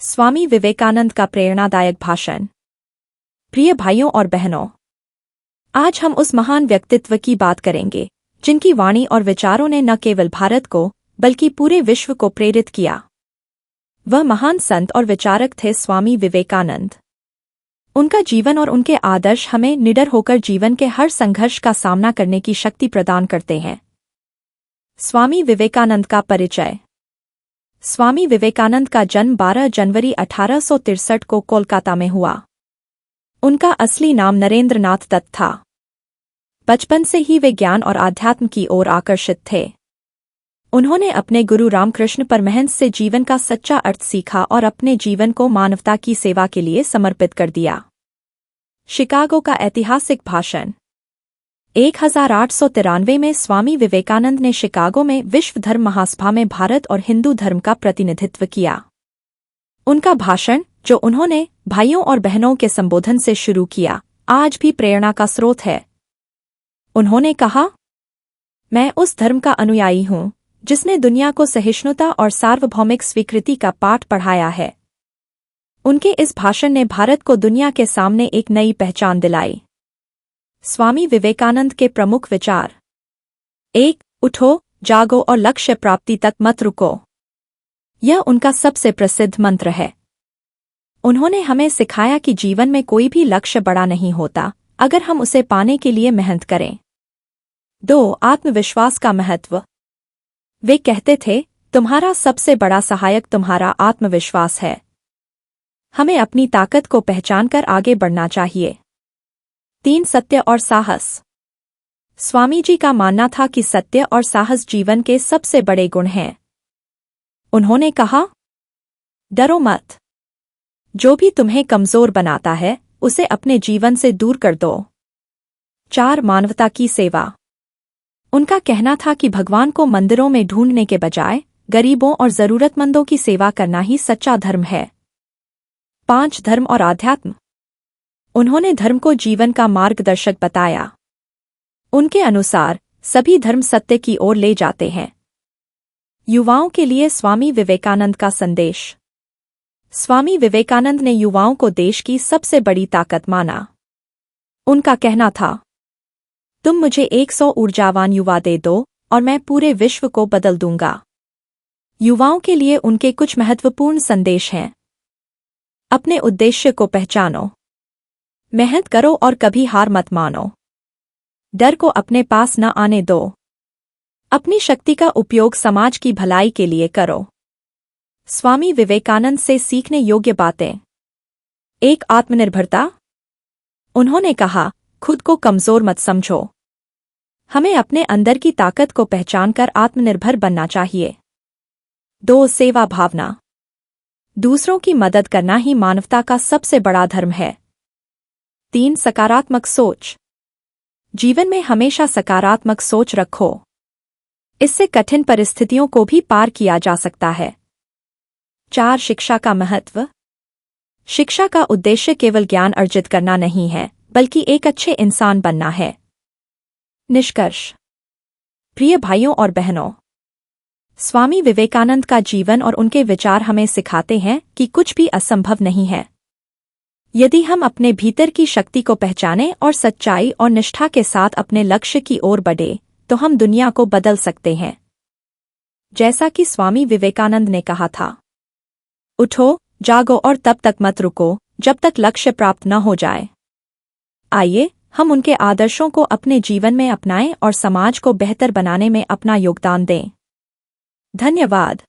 स्वामी विवेकानंद का प्रेरणादायक भाषण। प्रिय भाइयों और बहनों, आज हम उस महान व्यक्तित्व की बात करेंगे जिनकी वाणी और विचारों ने न केवल भारत को बल्कि पूरे विश्व को प्रेरित किया। वह महान संत और विचारक थे स्वामी विवेकानंद। उनका जीवन और उनके आदर्श हमें निडर होकर जीवन के हर संघर्ष का सामना करने की शक्ति प्रदान करते हैं। स्वामी विवेकानंद का परिचय। स्वामी विवेकानंद का जन्म 12 जनवरी 1863 को कोलकाता में हुआ। उनका असली नाम नरेंद्र नाथ दत्त था। बचपन से ही वे ज्ञान और आध्यात्म की ओर आकर्षित थे। उन्होंने अपने गुरु रामकृष्ण परमहंस से जीवन का सच्चा अर्थ सीखा और अपने जीवन को मानवता की सेवा के लिए समर्पित कर दिया। शिकागो का ऐतिहासिक भाषण। 1893 में स्वामी विवेकानंद ने शिकागो में विश्व धर्म महासभा में भारत और हिंदू धर्म का प्रतिनिधित्व किया। उनका भाषण, जो उन्होंने भाइयों और बहनों के संबोधन से शुरू किया, आज भी प्रेरणा का स्रोत है। उन्होंने कहा, मैं उस धर्म का अनुयायी हूँ जिसने दुनिया को सहिष्णुता और सार्वभौमिक स्वीकृति का पाठ पढ़ाया है। उनके इस भाषण ने भारत को दुनिया के सामने एक नई पहचान दिलाई। स्वामी विवेकानंद के प्रमुख विचार। 1. उठो, जागो और लक्ष्य प्राप्ति तक मत रुको। यह उनका सबसे प्रसिद्ध मंत्र है। उन्होंने हमें सिखाया कि जीवन में कोई भी लक्ष्य बड़ा नहीं होता अगर हम उसे पाने के लिए मेहनत करें। 2. आत्मविश्वास का महत्व। वे कहते थे, तुम्हारा सबसे बड़ा सहायक तुम्हारा आत्मविश्वास है। हमें अपनी ताकत को पहचानकर आगे बढ़ना चाहिए। 3. सत्य और साहस। स्वामी जी का मानना था कि सत्य और साहस जीवन के सबसे बड़े गुण हैं। उन्होंने कहा, डरो मत। जो भी तुम्हें कमजोर बनाता है उसे अपने जीवन से दूर कर दो। 4. मानवता की सेवा। उनका कहना था कि भगवान को मंदिरों में ढूंढने के बजाय गरीबों और जरूरतमंदों की सेवा करना ही सच्चा धर्म है। 5. धर्म और आध्यात्म। उन्होंने धर्म को जीवन का मार्गदर्शक बताया। उनके अनुसार सभी धर्म सत्य की ओर ले जाते हैं। युवाओं के लिए स्वामी विवेकानंद का संदेश। स्वामी विवेकानंद ने युवाओं को देश की सबसे बड़ी ताकत माना। उनका कहना था, तुम मुझे 100 ऊर्जावान युवा दे दो और मैं पूरे विश्व को बदल दूंगा। युवाओं के लिए उनके कुछ महत्वपूर्ण संदेश हैं। अपने उद्देश्य को पहचानो। मेहनत करो और कभी हार मत मानो। डर को अपने पास न आने दो। अपनी शक्ति का उपयोग समाज की भलाई के लिए करो। स्वामी विवेकानंद से सीखने योग्य बातें। 1. आत्मनिर्भरता। उन्होंने कहा, खुद को कमजोर मत समझो। हमें अपने अंदर की ताकत को पहचानकर आत्मनिर्भर बनना चाहिए। 2. सेवा भावना। दूसरों की मदद करना ही मानवता का सबसे बड़ा धर्म है। 3. सकारात्मक सोच। जीवन में हमेशा सकारात्मक सोच रखो। इससे कठिन परिस्थितियों को भी पार किया जा सकता है। 4. शिक्षा का महत्व। शिक्षा का उद्देश्य केवल ज्ञान अर्जित करना नहीं है, बल्कि एक अच्छे इंसान बनना है। निष्कर्ष। प्रिय भाइयों और बहनों, स्वामी विवेकानंद का जीवन और उनके विचार हमें सिखाते हैं कि कुछ भी असंभव नहीं है। यदि हम अपने भीतर की शक्ति को पहचानें और सच्चाई और निष्ठा के साथ अपने लक्ष्य की ओर बढ़े, तो हम दुनिया को बदल सकते हैं। जैसा कि स्वामी विवेकानंद ने कहा था, उठो, जागो और तब तक मत रुको जब तक लक्ष्य प्राप्त न हो जाए। आइए हम उनके आदर्शों को अपने जीवन में अपनाएं और समाज को बेहतर बनाने में अपना योगदान दें। धन्यवाद।